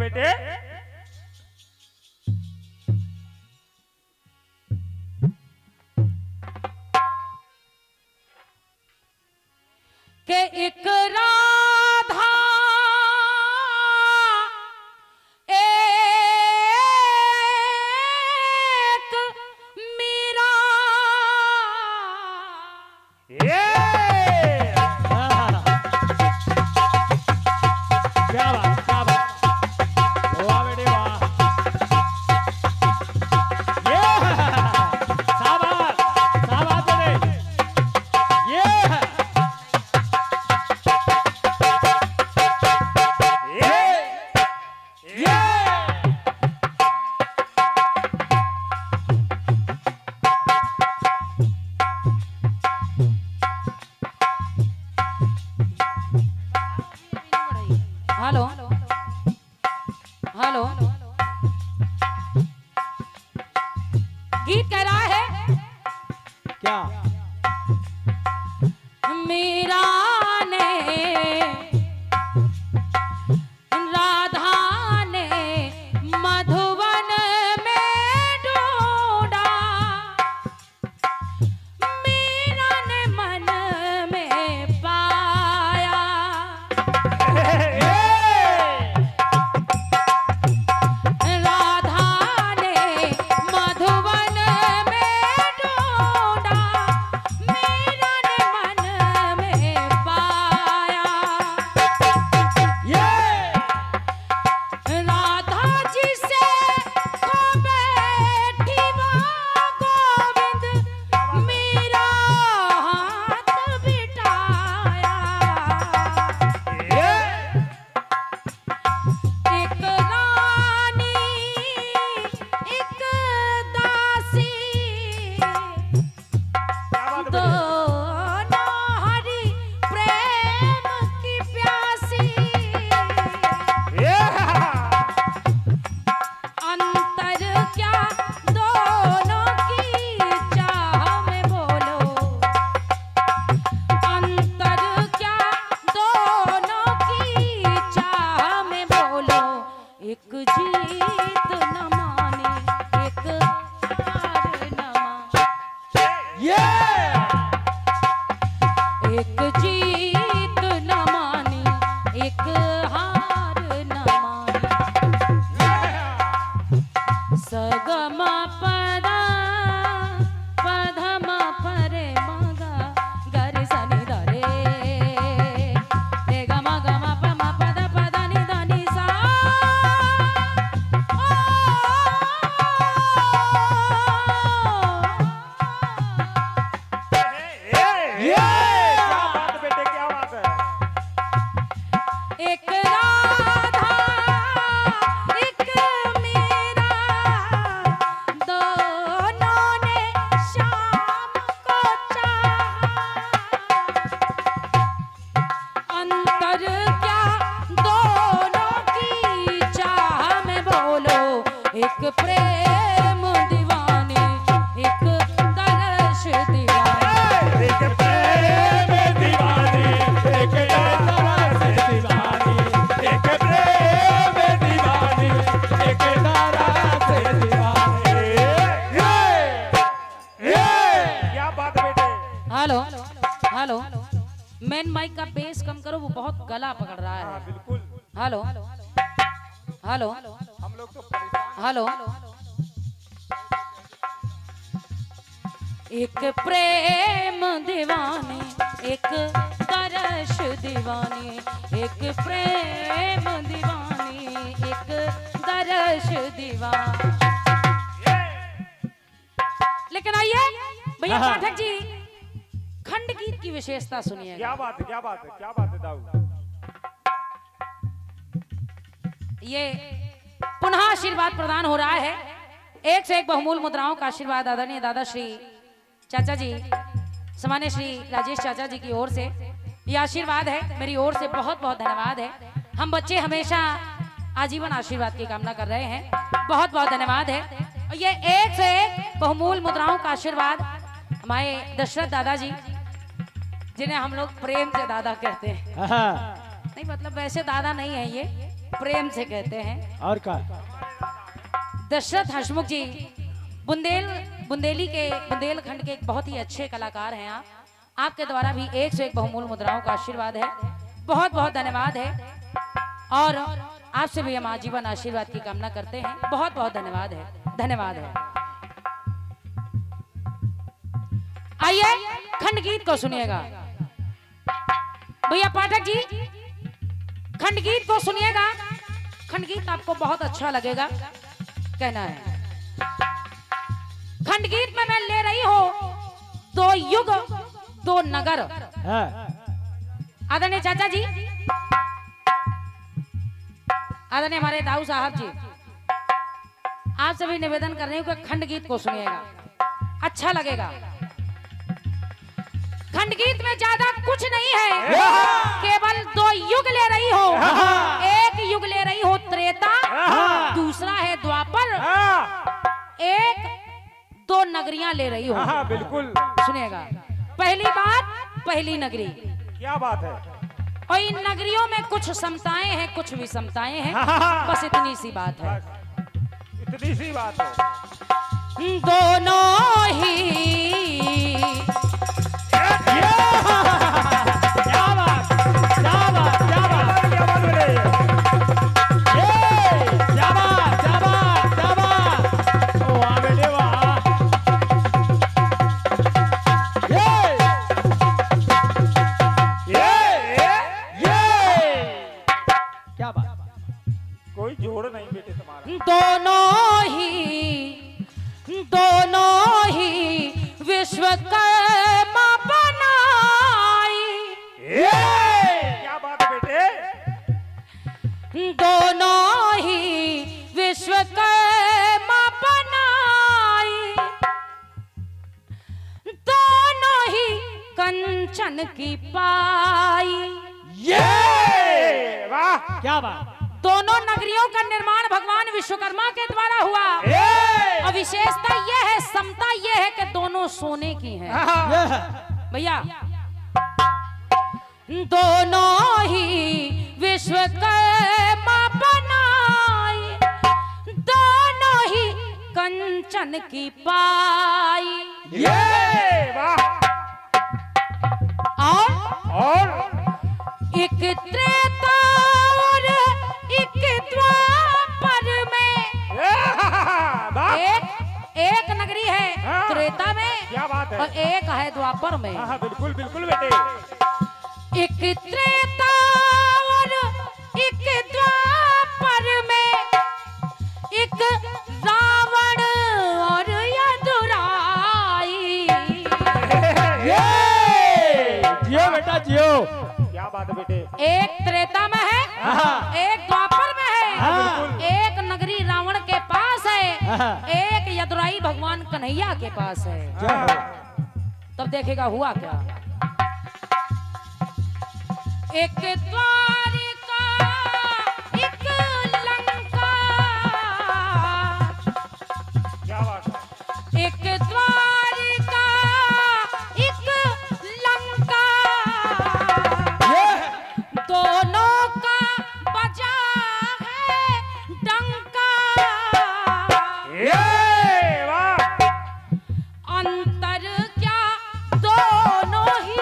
बेटे। के एक राधा एक मीरा ये क्या बात, क्या बात। वाह बेटे वाह। ये शाबाश, शाबाश बेटे। ये हेलो हेलो गीत कह रहा है क्या मीरा ने राधा ने मधुवन में ढूंढा मीरा ने मन में पाया राधा ने मधुवन में ढूंढा मीरा ने मन में पाया राधा जी से खो बैठी वो गोविंद मेरा हाथ बिठाया एक रानी एक दासी दोनों हरि प्रेम की प्यासी अंतर क्या दोनों की चाह में बोलो अंतर क्या दोनों की चाह में बोलो एक जीत न माने एक हार न माने एक जीत न मानी एक हार न मानी सगम पदा पधम परे मगा गर सनि दरे रे गम गम पम पद पद नि ध नि सा क्या बात बेटे, क्या बात है। एक राधा एक मीरा दोनों ने शाम को चाहा अंतर क्या दोनों की चाह में बोलो एक प्रेम दीवाने एक तरस दीवाने एक प्रेम दीवानी, एक तरस दीवानी, एक प्रेम दीवानी, एक तरस दीवानी। क्या बात बेटे। हेलो हेलो मेन माइक का बेस कम करो वो बहुत गला पकड़ रहा हाँ है बिल्कुल, हेलो हेलो हम लोग तो परेशान। हेलो एक प्रेम दीवानी एक तरस दीवानी एक प्रेम दीवानी एक तरस दीवानी लेकिन आइए भैया हाँ। पाठक जी खंड गीत की विशेषता सुनिए क्या बात है, क्या बात है, क्या बात है दाऊ। ये पुनः आशीर्वाद प्रदान हो रहा है एक से एक बहुमूल्य मुद्राओं का आशीर्वाद आदरणीय दादा श्री चाचा जी सामान्य श्री राजेश चाचा जी की ओर से ये आशीर्वाद है मेरी ओर से बहुत बहुत धन्यवाद है हम बच्चे हमेशा आजीवन आशीर्वाद की कामना कर रहे हैं बहुत बहुत धन्यवाद है और ये एक से एक बहुमूल्य मुद्राओं का आशीर्वाद हमारे दशरथ दादाजी जिन्हें हम लोग प्रेम से दादा कहते हैं नहीं मतलब वैसे दादा नहीं है ये प्रेम से कहते हैं। और का दशरथ हंसमुख जी बुंदेलखंड के एक बहुत ही अच्छे कलाकार हैं आप। आपके द्वारा भी एक से एक बहुमूल्य मुद्राओं का आशीर्वाद है। बहुत बहुत धन्यवाद है और आपसे भी हम आजीवन आशीर्वाद की कामना करते हैं। बहुत बहुत धन्यवाद है, धन्यवाद है। आइए खंड गीत को सुनिएगा भैया पाठक जी, खंड गीत को सुनिएगा। खंड गीत आपको बहुत अच्छा लगेगा, कहना है। खंड गीत में मैं ले रही हूं 2 युग 2 नगर। हाँ। आदरणीय चाचा जी, आदरणीय हमारे दाऊ साहब जी, आप सभी निवेदन कर रही हूं कि खंड गीत को सुनिएगा, अच्छा लगेगा। खंड गीत में ज्यादा कुछ नहीं है, केवल 2 युग ले रही हो। एक युग ले रही हो त्रेता, दूसरा है द्वापर, एक 2 नगरियां ले रही हो। हाँ बिल्कुल। सुनिएगा, पहली बात, पहली नगरी। क्या बात है? और इन नगरियों में कुछ समताएं हैं, कुछ विषमताएं हैं, बस इतनी सी बात है। इतनी सी बात है। दोनों ही क्या बात, क्या बात, क्या बात, क्या बात है? क्या बात, क्या बात, क्या बात। ओ वाह बेटे वाह। क्या बात। कोई जोड़ नहीं बेटे तुम्हारा। दोनों ही विश्वकर्मा बनाई। क्या बात है बेटे? दोनों ही विश्वकर्मा बनाई, दोनों ही कंचन की पाई। वाह क्या बात। दोनों नगरियों का निर्माण भगवान विश्वकर्मा के द्वारा हुआ। और विशेषता यह है, समता यह है कि दोनों सोने की हैं। भैया, दोनों ही विश्वकर्मा बनाई, दोनों ही कंचन की पाई। वाह। और एक त्रेता और एक द्वापर में। वाह। एक नगरी है हाँ। त्रेता में, क्या बात है? और एक है द्वापर में। हाँ बिल्कुल बिल्कुल बेटे। एक त्रेता और एक द्वापर में, एक रावण और यदुराई। जियो बेटा जियो। क्या बात है बेटे? एक त्रेता में है, हाँ। एक द्वापर में है, हाँ। एक नगरी रावण के पास है, एक यदुराई भगवान कन्हैया के पास है। तब देखेगा हुआ क्या। एक द्वारिका, एक लंका, क्या बात है? एक द्वारिका, एक लंका, दोनों का बजा है डंका। वाह। अंतर क्या दोनों ही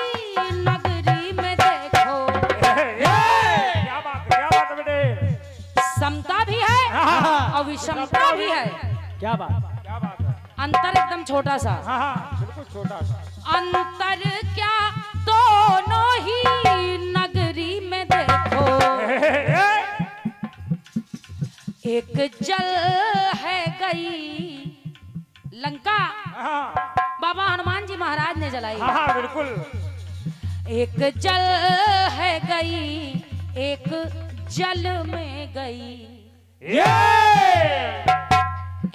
नगरी में देखो। क्या बात है बेटे? समता भी है और विषमता भी है। क्या बात। क्या बात है? अंतर एकदम छोटा सा। हाँ बिल्कुल छोटा सा। अंतर क्या दोनों ही नगरी में देखो। एक जल है गई लंका, हाँ बाबा हनुमान जी महाराज ने जलाई। हाँ बिल्कुल। एक जल है गई, एक जल में गई।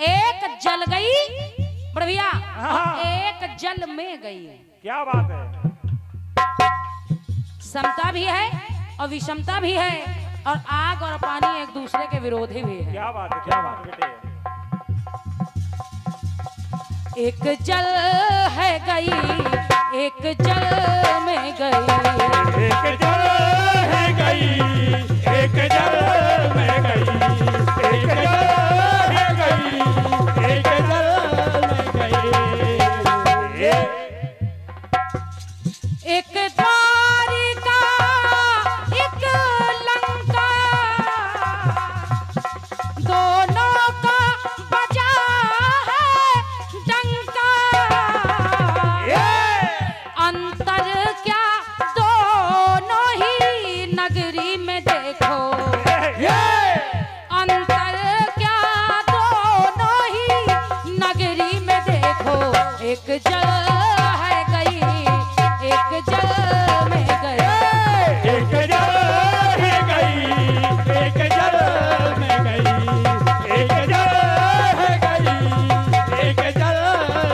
एक जल गई बड़े भैया, हाँ। एक जल में गई। क्या बात है? समता भी है और विषमता भी है, और आग और पानी एक दूसरे के विरोधी भी है। क्या बात है? क्या बात है बेटे? एक जल है गई, एक जल में गई। एक जल है गई, एक जल में गई, एक जल है गई, एक जल में गई। एक द्वारिका, एक लंका, दोनों का बजा है डंका। अंतर क्या दोनों ही नगरी में देखो, अंतर क्या दोनों ही नगरी में देखो। एक जल है गई, एक जल में गई। एक जल है गई, एक जल में गई, एक जल है गई, एक जल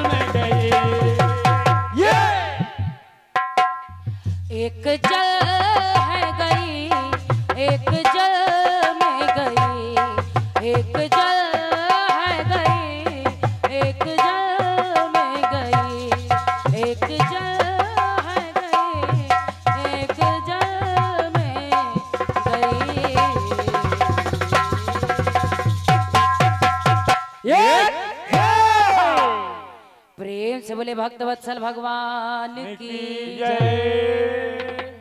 में गई। एक जल है गई, एक जल में गई। एक जल है गई, एक जल में गई। एक जल है गई, एक जल में गई। प्रेम से बोले भक्त वत्सल भगवान की जय। जय।